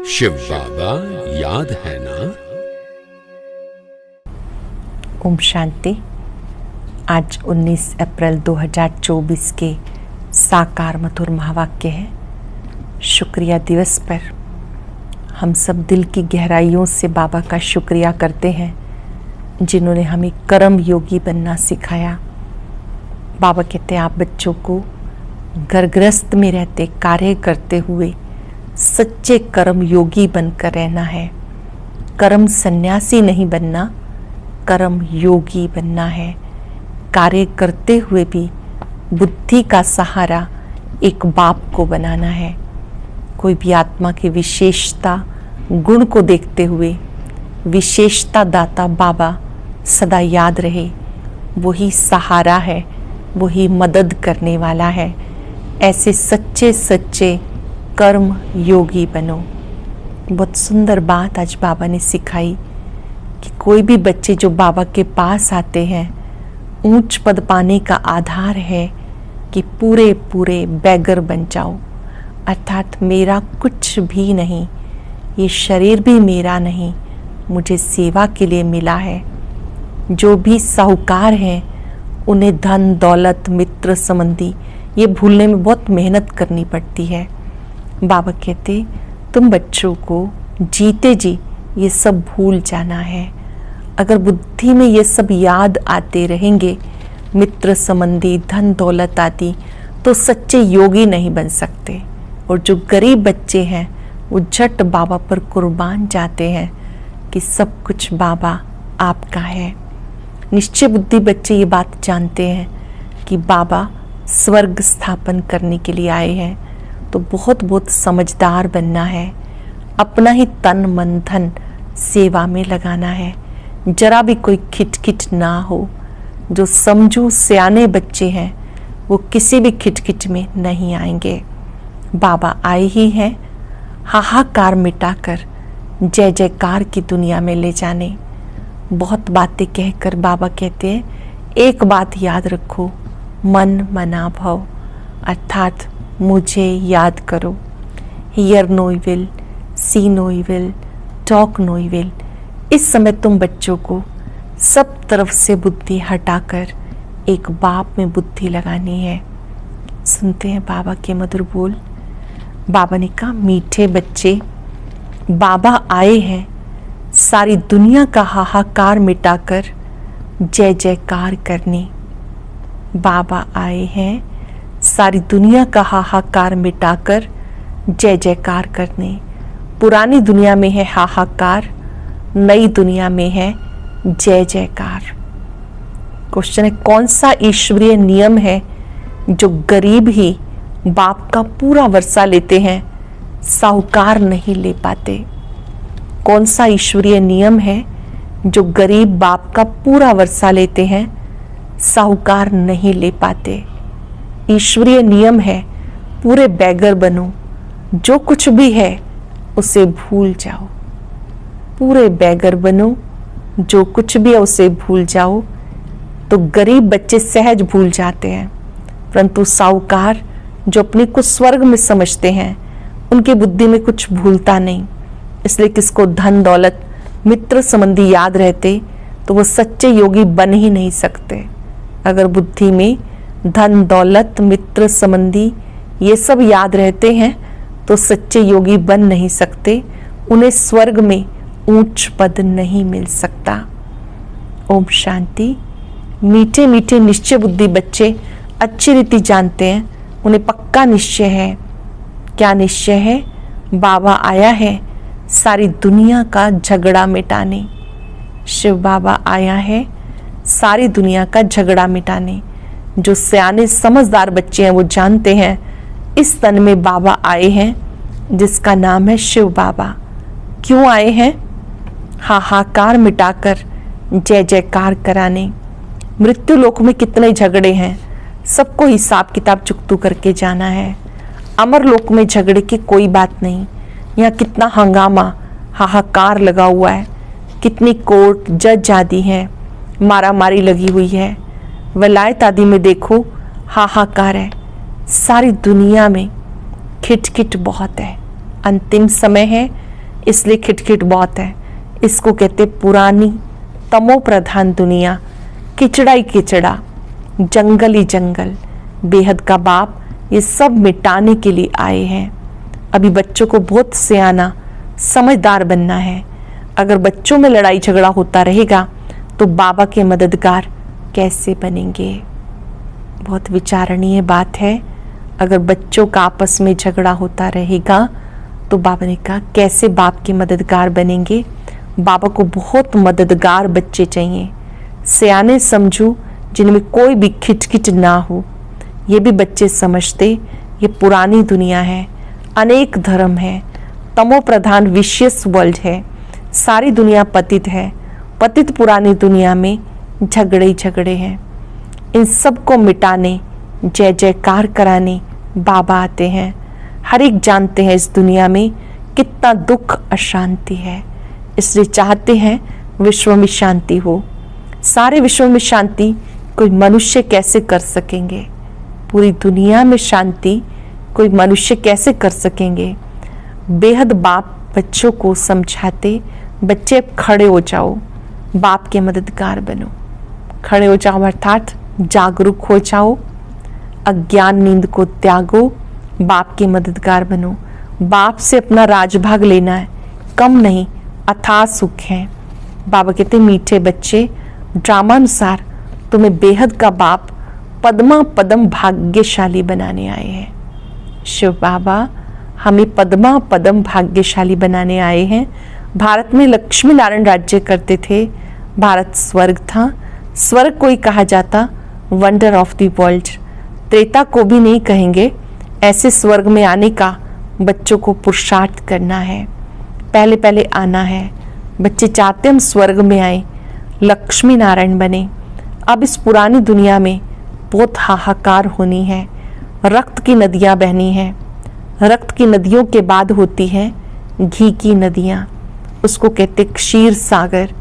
शिव बाबा याद है ना। ओम शांति। आज 19 अप्रैल 2024 के साकार मधुर महावाक्य है। शुक्रिया दिवस पर हम सब दिल की गहराइयों से बाबा का शुक्रिया करते हैं जिन्होंने हमें कर्म योगी बनना सिखाया। बाबा कहते हैं आप बच्चों को घरगृहस्थ में रहते कार्य करते हुए सच्चे कर्म योगी बनकर रहना है। कर्म सन्यासी नहीं बनना, कर्म योगी बनना है। कार्य करते हुए भी बुद्धि का सहारा एक बाप को बनाना है। कोई भी आत्मा की विशेषता गुण को देखते हुए विशेषता दाता बाबा सदा याद रहे। वही सहारा है, वही मदद करने वाला है। ऐसे सच्चे सच्चे कर्म योगी बनो। बहुत सुंदर बात आज बाबा ने सिखाई कि कोई भी बच्चे जो बाबा के पास आते हैं, ऊंच पद पाने का आधार है कि पूरे पूरे बैगर बन जाओ। अर्थात मेरा कुछ भी नहीं, ये शरीर भी मेरा नहीं, मुझे सेवा के लिए मिला है। जो भी साहूकार हैं उन्हें धन दौलत मित्र संबंधी ये भूलने में बहुत मेहनत करनी पड़ती है। बाबा कहते तुम बच्चों को जीते जी ये सब भूल जाना है। अगर बुद्धि में ये सब याद आते रहेंगे, मित्र संबंधी धन दौलत आदि, तो सच्चे योगी नहीं बन सकते। और जो गरीब बच्चे हैं वो झट बाबा पर कुर्बान जाते हैं कि सब कुछ बाबा आपका है। निश्चय बुद्धि बच्चे ये बात जानते हैं कि बाबा स्वर्ग स्थापन करने के लिए आए हैं, तो बहुत बहुत समझदार बनना है। अपना ही तन मन धन सेवा में लगाना है। जरा भी कोई खिटखिट ना हो। जो समझू सियाने बच्चे हैं वो किसी भी खिटखिट में नहीं आएंगे। बाबा आए ही हैं हाहाकार मिटाकर जय जयकार की दुनिया में ले जाने। बहुत बातें कहकर बाबा कहते हैं एक बात याद रखो, मन मना भव, अर्थात मुझे याद करो। Hear no evil, see no evil, talk no evil. इस समय तुम बच्चों को सब तरफ से बुद्धि हटाकर एक बाप में बुद्धि लगानी है। सुनते हैं बाबा के मधुर बोल। बाबा ने कहा मीठे बच्चे, बाबा आए हैं सारी दुनिया का हाहाकार मिटाकर जय जयकार करने। बाबा आए हैं सारी दुनिया का हाहाकार मिटाकर जय जयकार करने। पुरानी दुनिया में है हाहाकार, नई दुनिया में है जय जयकार। क्वेश्चन है कौन सा ईश्वरीय नियम है जो गरीब ही बाप का पूरा वर्षा लेते हैं, साहूकार नहीं ले पाते। कौन सा ईश्वरीय नियम है जो गरीब बाप का पूरा वर्षा लेते हैं, साहूकार नहीं ले पाते। ईश्वरीय नियम है पूरे बैगर बनो। जो कुछ भी है उसे भूल जाओ। पूरे बैगर बनो, जो कुछ भी है उसे भूल जाओ। तो गरीब बच्चे सहज भूल जाते हैं, परंतु साहूकार जो अपने को स्वर्ग में समझते हैं उनकी बुद्धि में कुछ भूलता नहीं। इसलिए किसको धन दौलत मित्र संबंधी याद रहते तो वो सच्चे योगी बन ही नहीं सकते। अगर बुद्धि में धन दौलत मित्र संबंधी ये सब याद रहते हैं तो सच्चे योगी बन नहीं सकते। उन्हें स्वर्ग में ऊंच पद नहीं मिल सकता। ओम शांति। मीठे मीठे निश्चय बुद्धि बच्चे अच्छी रीति जानते हैं, उन्हें पक्का निश्चय है। क्या निश्चय है? बाबा आया है सारी दुनिया का झगड़ा मिटाने। शिव बाबा आया है सारी दुनिया का झगड़ा मिटाने। जो सियाने समझदार बच्चे हैं वो जानते हैं इस तन में बाबा आए हैं जिसका नाम है शिव बाबा। क्यों आए हैं? हाहाकार मिटाकर जय जयकार कराने। मृत्यु लोक में कितने झगड़े हैं, सबको हिसाब किताब चुकतू करके जाना है। अमर लोक में झगड़े की कोई बात नहीं। यहाँ कितना हंगामा हाहाकार लगा हुआ है, कितनी कोर्ट जज आदि हैं, मारा मारी लगी हुई है। वलायत आदि में देखो हाहाकार है। सारी दुनिया में खिटखिट बहुत है। अंतिम समय है, इसलिए खिटखिट बहुत है। इसको कहते पुरानी तमो प्रधान दुनिया, किचड़ा ही किचड़ा, जंगल ही जंगल, बेहद का बाप ये सब मिटाने के लिए आए हैं। अभी बच्चों को बहुत सियाना समझदार बनना है। अगर बच्चों में लड़ाई झगड़ा होता रहेगा तो बाबा के मददगार कैसे बनेंगे? बहुत विचारणीय बात है। अगर बच्चों का आपस में झगड़ा होता रहेगा तो बाबा ने कहा कैसे बाप के मददगार बनेंगे? बाबा को बहुत मददगार बच्चे चाहिए, सियाने समझू, जिनमें कोई भी खिचखिच ना हो। ये भी बच्चे समझते ये पुरानी दुनिया है, अनेक धर्म है, तमो प्रधान विशियस वर्ल्ड है, सारी दुनिया पतित है। पतित पुरानी दुनिया में झगड़े ही झगड़े हैं। इन सब को मिटाने, जय जयकार कराने बाबा आते हैं। हर एक जानते हैं इस दुनिया में कितना दुख अशांति है, इसलिए चाहते हैं विश्व में शांति हो। सारे विश्व में शांति कोई मनुष्य कैसे कर सकेंगे? पूरी दुनिया में शांति कोई मनुष्य कैसे कर सकेंगे? बेहद बाप बच्चों को समझाते, बच्चे अब खड़े हो जाओ, बाप के मददगार बनो। खड़े हो जाओ अर्थात जागरूक हो जाओ, अज्ञान नींद को त्यागो, बाप के मददगार बनो। बाप से अपना राजभाग लेना है, कम नहीं, अथाह सुख है। बाबा कहते मीठे बच्चे, ड्रामानुसार तुम्हें बेहद का बाप पद्मा पदम भाग्यशाली बनाने आए हैं। शिव बाबा हमें पद्मा पदम भाग्यशाली बनाने आए हैं। भारत में लक्ष्मी नारायण राज्य करते थे। भारत स्वर्ग था। स्वर्ग को ही कहा जाता wonder of the world. Treta को भी नहीं कहेंगे। ऐसे स्वर्ग में आने का बच्चों को पुरुषार्थ करना है, पहले पहले आना है। बच्चे चाहते हम स्वर्ग में आए, लक्ष्मी नारायण बने। अब इस पुरानी दुनिया में बहुत हाहाकार होनी है, रक्त की नदियाँ बहनी हैं। रक्त की नदियों के बाद होती है घी की नदियाँ, उसको कहते क्षीर सागर।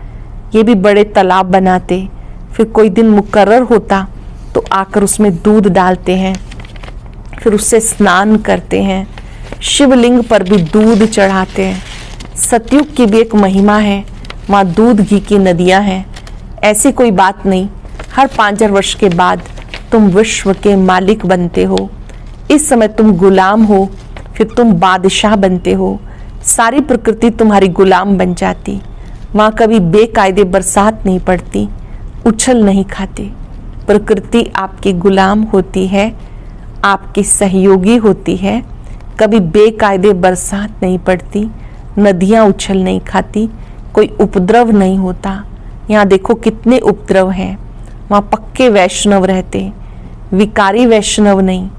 ये भी बड़े तालाब बनाते, फिर कोई दिन मुकर्रर होता तो आकर उसमें दूध डालते हैं, फिर उससे स्नान करते हैं। शिवलिंग पर भी दूध चढ़ाते हैं। सतयुग की भी एक महिमा है, वहाँ दूध घी की नदियाँ हैं। ऐसी कोई बात नहीं, हर 5000 वर्ष के बाद तुम विश्व के मालिक बनते हो। इस समय तुम गुलाम हो, फिर तुम बादशाह बनते हो। सारी प्रकृति तुम्हारी गुलाम बन जाती। वहाँ कभी बेकायदे बरसात नहीं पड़ती, उछल नहीं खाते। प्रकृति आपकी गुलाम होती है, आपकी सहयोगी होती है। कभी बेकायदे बरसात नहीं पड़ती, नदियाँ उछल नहीं खाती, कोई उपद्रव नहीं होता। यहाँ देखो कितने उपद्रव हैं। वहाँ पक्के वैष्णव रहते, विकारी वैष्णव नहीं।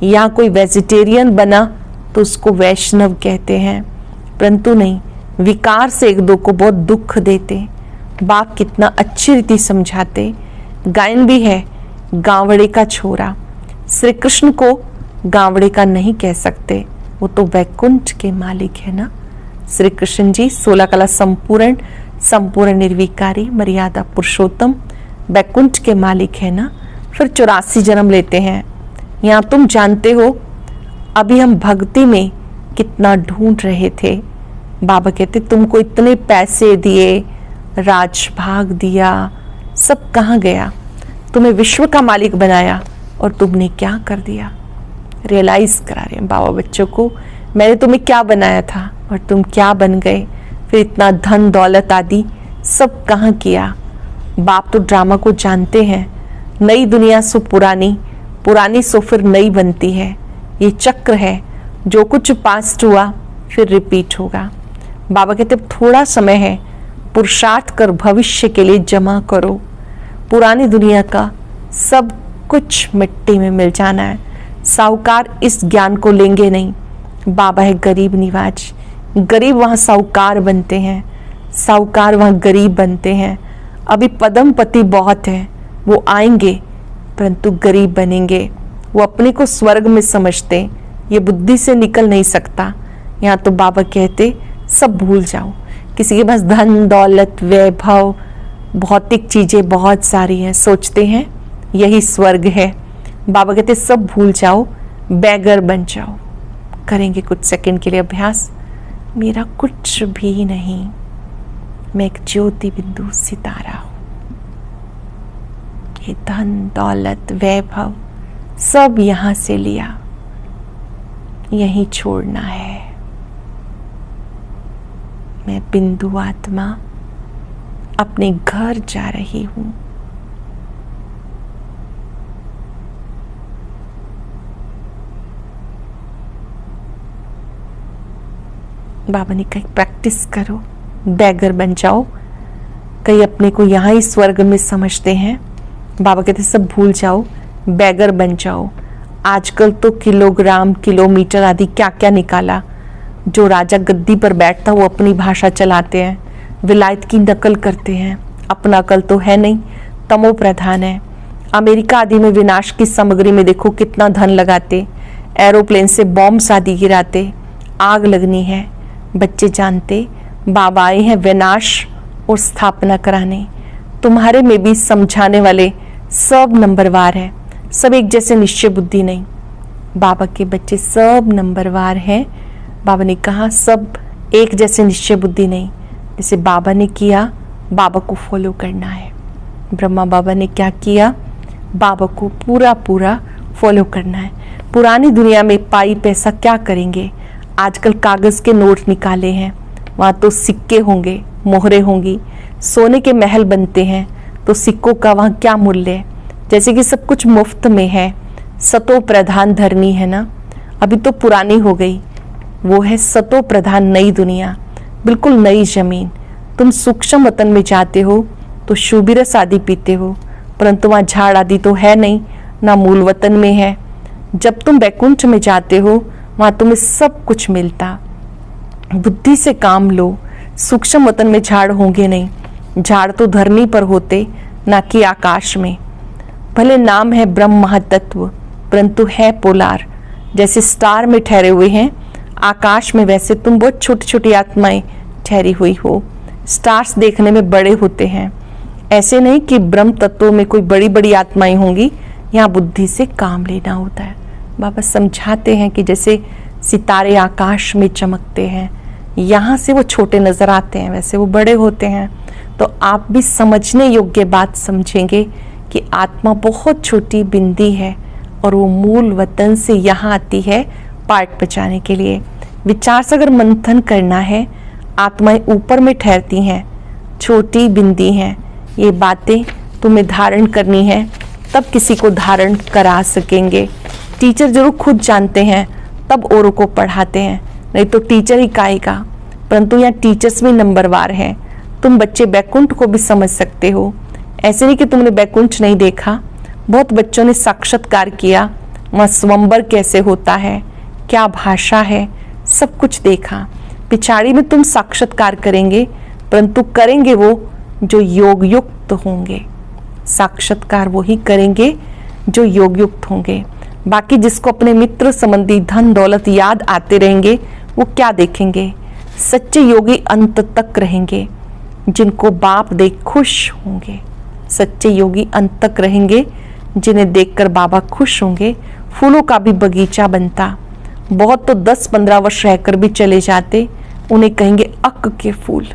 यहाँ कोई वेजिटेरियन बना तो उसको वैष्णव कहते हैं, परंतु नहीं, विकार से एक दो को बहुत दुख देते। बाप कितना अच्छी रीति समझाते। गायन भी है, गावड़े का छोरा। श्री कृष्ण को गावड़े का नहीं कह सकते, वो तो वैकुंठ के मालिक है ना। श्री कृष्ण जी 16 कला संपूर्ण, संपूर्ण निर्विकारी, मर्यादा पुरुषोत्तम, वैकुंठ के मालिक है ना। फिर 84 जन्म लेते हैं। यहाँ तुम जानते हो अभी हम भक्ति में कितना ढूंढ रहे थे। बाबा कहते तुमको इतने पैसे दिए, राजभाग दिया, सब कहाँ गया? तुम्हें विश्व का मालिक बनाया और तुमने क्या कर दिया? रियलाइज करा रहे हैं बाबा बच्चों को, मैंने तुम्हें क्या बनाया था और तुम क्या बन गए। फिर इतना धन दौलत आदि सब कहाँ किया? बाप तो ड्रामा को जानते हैं। नई दुनिया सो पुरानी, पुरानी सो फिर नई बनती है। ये चक्र है, जो कुछ पास्ट हुआ फिर रिपीट होगा। बाबा कहते थोड़ा समय है, पुरुषार्थ कर भविष्य के लिए जमा करो। पुरानी दुनिया का सब कुछ मिट्टी में मिल जाना है। साहूकार इस ज्ञान को लेंगे नहीं। बाबा है गरीब निवाज, गरीब वहाँ साहूकार बनते हैं, साहूकार वहाँ गरीब बनते हैं। अभी पदमपति बहुत है, वो आएंगे परंतु गरीब बनेंगे। वो अपने को स्वर्ग में समझते, ये बुद्धि से निकल नहीं सकता। यहाँ तो बाबा कहते सब भूल जाओ। किसी के पास धन दौलत वैभव भौतिक चीजें बहुत सारी हैं, सोचते हैं यही स्वर्ग है। बाबा कहते सब भूल जाओ, बैगर बन जाओ। करेंगे कुछ सेकंड के लिए अभ्यास। मेरा कुछ भी नहीं, मैं एक ज्योति बिंदु सितारा हूँ। ये धन दौलत वैभव सब यहाँ से लिया, यहीं छोड़ना है। मैं बिंदु आत्मा अपने घर जा रही हूँ। बाबा ने कहा प्रैक्टिस करो, बैगर बन जाओ। कई अपने को यहाँ ही स्वर्ग में समझते हैं। बाबा कहते सब भूल जाओ, बैगर बन जाओ। आजकल तो किलोग्राम किलोमीटर आदि क्या क्या निकाला। जो राजा गद्दी पर बैठता वो अपनी भाषा चलाते हैं, विलायत की नकल करते हैं। अपना अकल तो है नहीं, तमो प्रधान है। अमेरिका आदि में विनाश की सामग्री में देखो कितना धन लगाते, एरोप्लेन से बॉम्ब्स आदि गिराते, आग लगनी है। बच्चे जानते बाबा आए हैं विनाश और स्थापना कराने। तुम्हारे में भी समझाने वाले सब नंबरवार हैं, सब एक जैसे निश्चय बुद्धि नहीं। बाबा के बच्चे सब नंबरवार हैं। बाबा ने कहा सब एक जैसे निश्चय बुद्धि नहीं। जैसे बाबा ने किया, बाबा को फॉलो करना है। ब्रह्मा बाबा ने क्या किया, बाबा को पूरा पूरा फॉलो करना है। पुरानी दुनिया में पाई पैसा क्या करेंगे। आजकल कागज के नोट निकाले हैं, वहाँ तो सिक्के होंगे, मोहरे होंगी। सोने के महल बनते हैं तो सिक्कों का वहाँ क्या मूल्य है। जैसे कि सब कुछ मुफ्त में है। सतो प्रधान धरनी है ना, अभी तो पुरानी हो गई। वो है सतो प्रधान नई दुनिया, बिल्कुल नई जमीन। तुम सूक्ष्म वतन में जाते हो तो शुबिरस आदि पीते हो, परंतु वहाँ झाड़ आदि तो है नहीं, ना मूल वतन में है। जब तुम बैकुंठ में जाते हो वहाँ तुम्हें सब कुछ मिलता। बुद्धि से काम लो। सूक्ष्म वतन में झाड़ होंगे नहीं, झाड़ तो धरनी पर होते, ना कि आकाश में। भले नाम है ब्रह्म महातत्व, परंतु है पोलार। जैसे स्टार में ठहरे हुए हैं आकाश में, वैसे तुम बहुत छोटी छोटी आत्माएं ठहरी हुई हो। स्टार्स देखने में बड़े होते हैं, ऐसे नहीं कि ब्रह्म तत्व में कोई बड़ी बड़ी आत्माएं होंगी। यहाँ बुद्धि से काम लेना होता है। बाबा समझाते हैं कि जैसे सितारे आकाश में चमकते हैं, यहाँ से वो छोटे नजर आते हैं, वैसे वो बड़े होते हैं। तो आप भी समझने योग्य बात समझेंगे कि आत्मा बहुत छोटी बिंदी है और वो मूल वतन से यहाँ आती है पाठ बचाने के लिए। विचार से अगर मंथन करना है, आत्माएं ऊपर में ठहरती हैं, छोटी बिंदी हैं। ये बातें तुम्हें धारण करनी है, तब किसी को धारण करा सकेंगे। टीचर जरूर खुद जानते हैं, तब औरों को पढ़ाते हैं, नहीं तो टीचर ही काएगा। परंतु यहाँ टीचर्स भी नंबरवार हैं। तुम बच्चे बैकुंठ को भी समझ सकते हो। ऐसे नहीं कि तुमने बैकुंठ नहीं देखा। बहुत बच्चों ने साक्षात्कार किया, वहाँ स्वयंवर कैसे होता है, क्या भाषा है, सब कुछ देखा। पिछाड़ी में तुम साक्षात्कार करेंगे, परंतु करेंगे वो जो योग युक्त होंगे। साक्षात्कार वही करेंगे जो योग युक्त होंगे। बाकी जिसको अपने मित्र संबंधी धन दौलत याद आते रहेंगे, वो क्या देखेंगे। सच्चे योगी अंत तक रहेंगे, जिनको बाप देख खुश होंगे। सच्चे योगी अंत तक रहेंगे, जिन्हें देखकर बाबा खुश होंगे। फूलों का भी बगीचा बनता। बहुत तो 10-15 वर्ष रहकर भी चले जाते, उन्हें कहेंगे अक के फूल।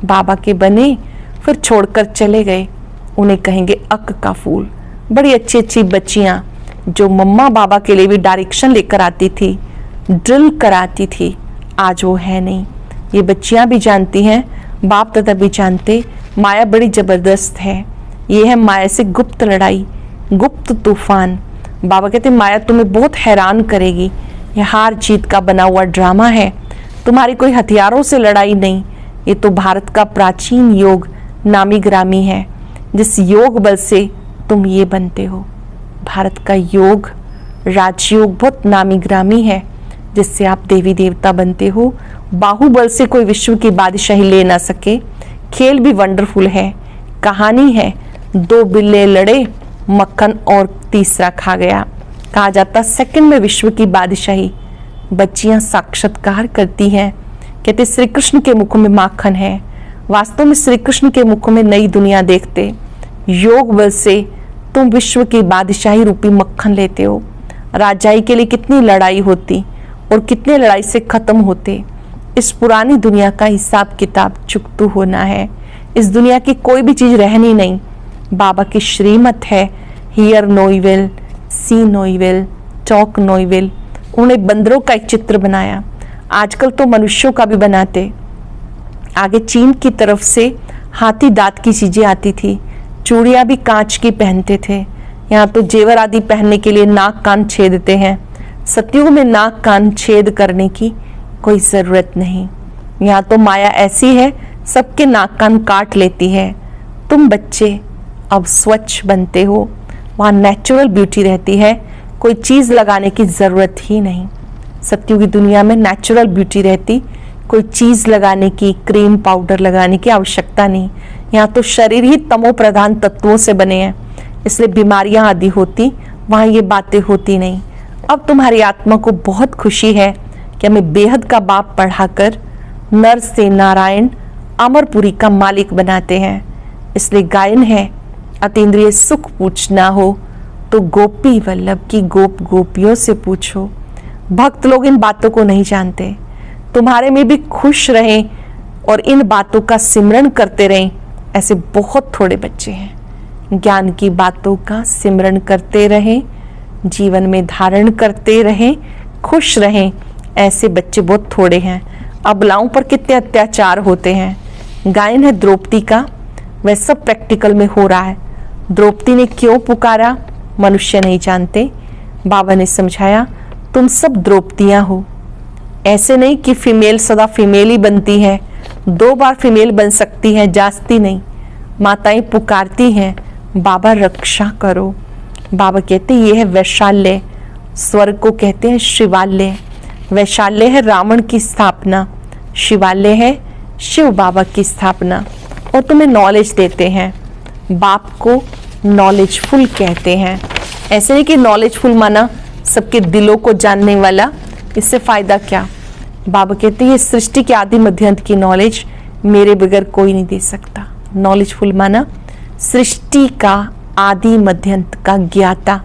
बाबा के बने फिर छोड़कर चले गए, उन्हें कहेंगे अक का फूल। बड़ी अच्छी अच्छी बच्चियां जो मम्मा बाबा के लिए भी डायरेक्शन लेकर आती थी, ड्रिल कराती थी, आज वो है नहीं। ये बच्चियां भी जानती हैं, बाप दादा भी जानते, माया बड़ी जबरदस्त है। ये है माया से गुप्त लड़ाई, गुप्त तूफान। बाबा कहते माया तुम्हें बहुत हैरान करेगी। यह हार जीत का बना हुआ ड्रामा है, तुम्हारी कोई हथियारों से लड़ाई नहीं। ये तो भारत का प्राचीन योग नामी ग्रामी है, जिस योग बल से तुम ये बनते हो। भारत का योग राजयोग बहुत नामी ग्रामी है, जिससे आप देवी देवता बनते हो। बाहुबल से कोई विश्व की बादशाही ले ना सके। खेल भी वंडरफुल है, कहानी है। 2 बिल्ले लड़े, मक्खन और तीसरा खा गया। कहा जाता सेकंड में विश्व की बादशाही। बच्चियां साक्षात्कार करती हैं, कहते श्री कृष्ण के मुख में माखन है। वास्तव में श्री कृष्ण के मुख में नई दुनिया देखते। योग बल से तुम विश्व की बादशाही रूपी मक्खन लेते हो। राजाई के लिए कितनी लड़ाई होती और कितने लड़ाई से खत्म होते। इस पुरानी दुनिया का हिसाब किताब चुकतू होना है। इस दुनिया की कोई भी चीज रहनी नहीं। बाबा की श्रीमत है, hear no evil, see no evil, talk no evil. उन्होंने बंदरों का एक चित्र बनाया, आजकल तो मनुष्यों का भी बनाते। आगे चीन की तरफ से हाथी दांत की चीजें आती थी, चूड़ियां भी कांच की पहनते थे। यहाँ तो जेवर आदि पहनने के लिए नाक कान छेदते हैं। सतयुग में नाक कान छेद करने की कोई जरूरत नहीं। यहाँ तो माया ऐसी है, सबके नाक कान काट लेती है। तुम बच्चे अब स्वच्छ बनते हो, वहाँ नेचुरल ब्यूटी रहती है, कोई चीज लगाने की जरूरत ही नहीं। सतयुग की दुनिया में नेचुरल ब्यूटी रहती, कोई चीज लगाने की, क्रीम पाउडर लगाने की आवश्यकता नहीं। यहाँ तो शरीर ही तमो प्रधान तत्वों से बने हैं, इसलिए बीमारियां आदि होती, वहां ये बातें होती नहीं। अब तुम्हारी आत्मा को बहुत खुशी है कि हमें बेहद का बाप पढ़ाकर नर से नारायण अमरपुरी का मालिक बनाते हैं। इसलिए गायन है, अतीन्द्रिय सुख पूछना हो तो गोपी वल्लभ की गोप गोपियों से पूछो। भक्त लोग इन बातों को नहीं जानते। तुम्हारे में भी खुश रहें और इन बातों का सिमरन करते रहें, ऐसे बहुत थोड़े बच्चे हैं। ज्ञान की बातों का सिमरन करते रहें, जीवन में धारण करते रहें, खुश रहें, ऐसे बच्चे बहुत थोड़े हैं। अबलाओं पर कितने अत्याचार होते हैं। गायन है द्रौपदी का, वह सब प्रैक्टिकल में हो रहा है। द्रौपदी ने क्यों पुकारा, मनुष्य नहीं जानते। बाबा ने समझाया, तुम सब द्रौपदियां हो। ऐसे नहीं कि फीमेल सदा फीमेल ही बनती है, 2 बार फीमेल बन सकती है, जास्ती नहीं। माताएं पुकारती हैं, बाबा रक्षा करो। बाबा कहते ये है वैशाल्य, स्वर्ग को कहते हैं शिवालय। वैशाल्य है रावण की स्थापना, शिवालय है शिव बाबा की स्थापना। और तुम्हें नॉलेज देते हैं, बाप को नॉलेजफुल कहते हैं। ऐसे नहीं कि नॉलेजफुल माना सबके दिलों को जानने वाला, इससे फायदा क्या। बाबा कहते हैं ये सृष्टि के आदि मध्यांत की नॉलेज मेरे बगैर कोई नहीं दे सकता। नॉलेजफुल माना सृष्टि का आदि मध्यांत का ज्ञाता।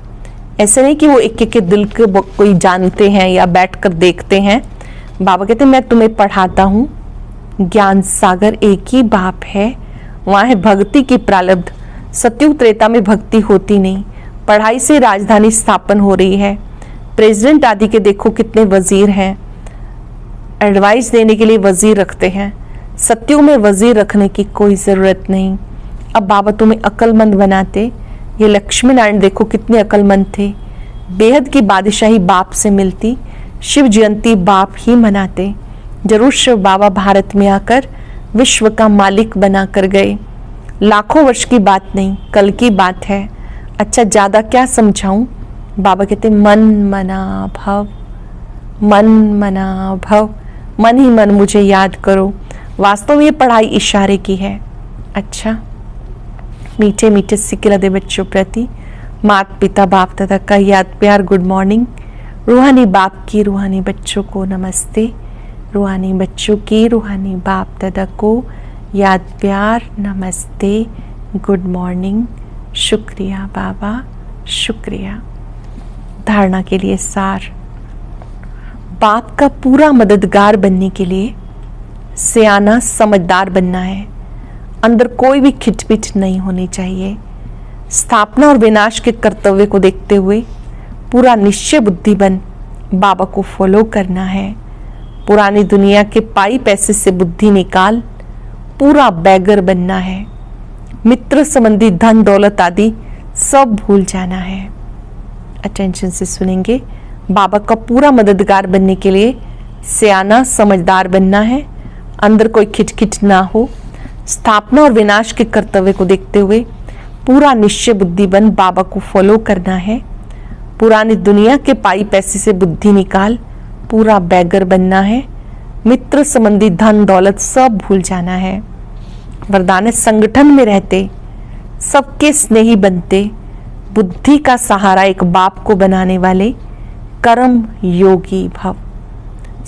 ऐसे नहीं कि वो एक एक के दिल के कोई जानते हैं या बैठकर देखते हैं। बाबा कहते हैं मैं तुम्हें पढ़ाता हूँ। ज्ञान सागर एक ही बाप है, वहाँ है भक्ति की प्रारब्ध। सतयुग त्रेता में भक्ति होती नहीं, पढ़ाई से राजधानी स्थापन हो रही है। प्रेसिडेंट आदि के देखो कितने वजीर हैं, एडवाइस देने के लिए वजीर रखते हैं। सतयुग में वजीर रखने की कोई जरूरत नहीं। अब बाबा तुम्हें अक्लमंद बनाते। ये लक्ष्मी नारायण देखो कितने अक्लमंद थे। बेहद की बादशाही बाप से मिलती, शिव जयंती बाप ही मनाते। जरूर शिव बाबा भारत में आकर विश्व का मालिक बना कर गए। लाखों वर्ष की बात नहीं, कल की बात है। अच्छा ज्यादा क्या समझाऊं। बाबा कहते मन मना भव, मन मना भव, मन ही मन मुझे याद करो। वास्तव में ये पढ़ाई इशारे की है। अच्छा मीठे मीठे सिक्के दे बच्चों प्रति माता पिता बाप दादा का याद प्यार गुड मॉर्निंग। रूहानी बाप की रूहानी बच्चों को नमस्ते। रूहानी बच्चों की रूहानी बाप दादा को याद प्यार नमस्ते गुड मॉर्निंग। शुक्रिया बाबा शुक्रिया। धारणा के लिए सार, बाप का पूरा मददगार बनने के लिए सियाना समझदार बनना है। अंदर कोई भी खिटपिट नहीं होनी चाहिए। स्थापना और विनाश के कर्तव्य को देखते हुए पूरा निश्चय बुद्धि बन बाबा को फॉलो करना है। पुरानी दुनिया के पाई पैसे से बुद्धि निकाल पूरा बैगर बनना है। मित्र संबंधी धन दौलत आदि सब भूल जाना है। अटेंशन से सुनेंगे। बाबा का पूरा मददगार बनने के लिए सियाना समझदार बनना है। अंदर कोई खिटखिट ना हो। स्थापना और विनाश के कर्तव्य को देखते हुए पूरा निश्चय बुद्धि बन बाबा को फॉलो करना है। पुरानी दुनिया के पाई पैसे से बुद्धि निकाल पूरा बैगर बनना है। मित्र संबंधी धन दौलत सब भूल जाना है। वरदान संगठन में रहते सबके स्नेही बनते, बुद्धि का सहारा एक बाप को बनाने वाले कर्म योगी भव।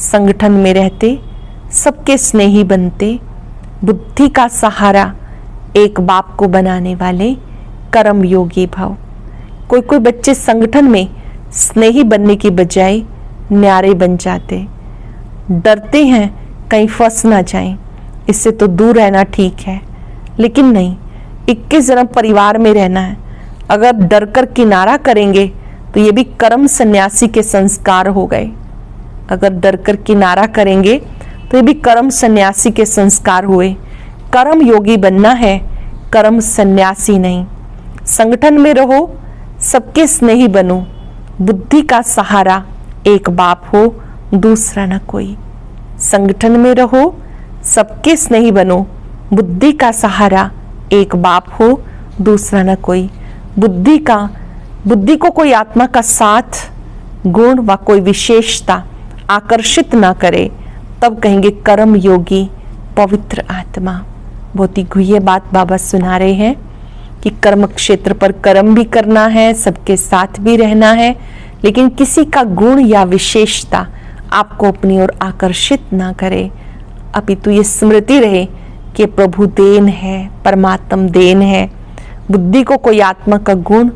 संगठन में रहते सबके स्नेही बनते, बुद्धि का सहारा एक बाप को बनाने वाले कर्म योगी भव। कोई कोई बच्चे संगठन में स्नेही बनने की बजाय न्यारे बन जाते, डरते हैं कहीं फंस ना जाएं, इससे तो दूर रहना ठीक है, लेकिन नहीं, 21 जन्म परिवार में रहना है। अगर डर कर किनारा करेंगे तो ये भी कर्म सन्यासी के संस्कार हो गए। अगर डर कर किनारा करेंगे तो ये भी कर्म सन्यासी के संस्कार हुए। कर्म योगी बनना है, कर्म सन्यासी नहीं। संगठन में रहो, सबके स्नेही बनो, बुद्धि का सहारा एक बाप हो, दूसरा न कोई। संगठन में रहो, सबके स्नेही बनो, बुद्धि का सहारा एक बाप हो, दूसरा न कोई। बुद्धि को कोई आत्मा का साथ, गुण व कोई विशेषता आकर्षित ना करे, तब कहेंगे कर्म योगी पवित्र आत्मा। बहुत ही गुह्य बात बाबा सुना रहे हैं कि कर्म क्षेत्र पर कर्म भी करना है, सबके साथ भी रहना है, लेकिन किसी का गुण या विशेषता आपको अपनी ओर आकर्षित ना करे, अपितु ये स्मृति रहे कि प्रभु देन है, परमात्म देन है। बुद्धि को कोई आत्मा का गुण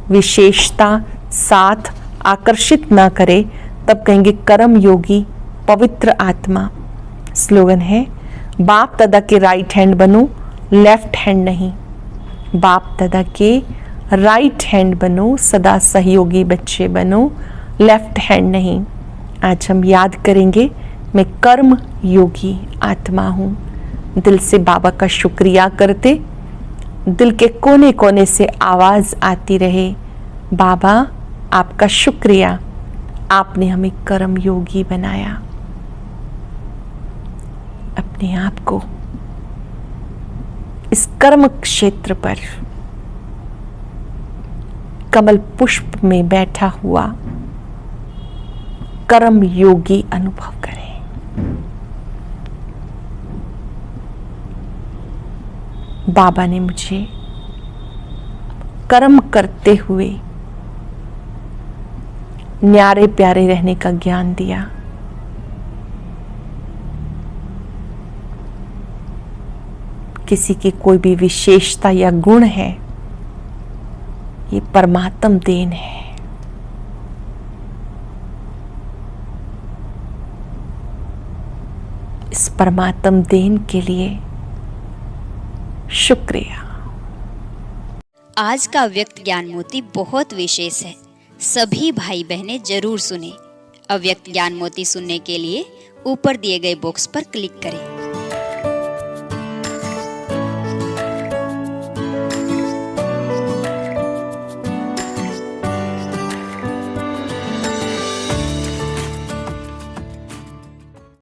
विशेषता साथ आकर्षित ना करे, तब कहेंगे कर्म योगी पवित्र आत्मा। स्लोगन है, बाप दादा के राइट हैंड बनो, लेफ्ट हैंड नहीं। बाप दादा के राइट हैंड बनो, सदा सहयोगी बच्चे बनो, लेफ्ट हैंड नहीं। आज हम याद करेंगे, मैं कर्म योगी आत्मा हूँ। दिल से बाबा का शुक्रिया करते, दिल के कोने कोने से आवाज आती रहे, बाबा आपका शुक्रिया, आपने हमें कर्म योगी बनाया। अपने आप को इस कर्म क्षेत्र पर कमल पुष्प में बैठा हुआ कर्म योगी अनुभव करें। बाबा ने मुझे कर्म करते हुए न्यारे प्यारे रहने का ज्ञान दिया। किसी की कोई भी विशेषता या गुण है, ये परमात्म देन है। इस परमात्म देन के लिए शुक्रिया। आज का अव्यक्त ज्ञान मोती बहुत विशेष है, सभी भाई बहनें जरूर सुने। अव्यक्त ज्ञान मोती सुनने के लिए ऊपर दिए गए बॉक्स पर क्लिक करें।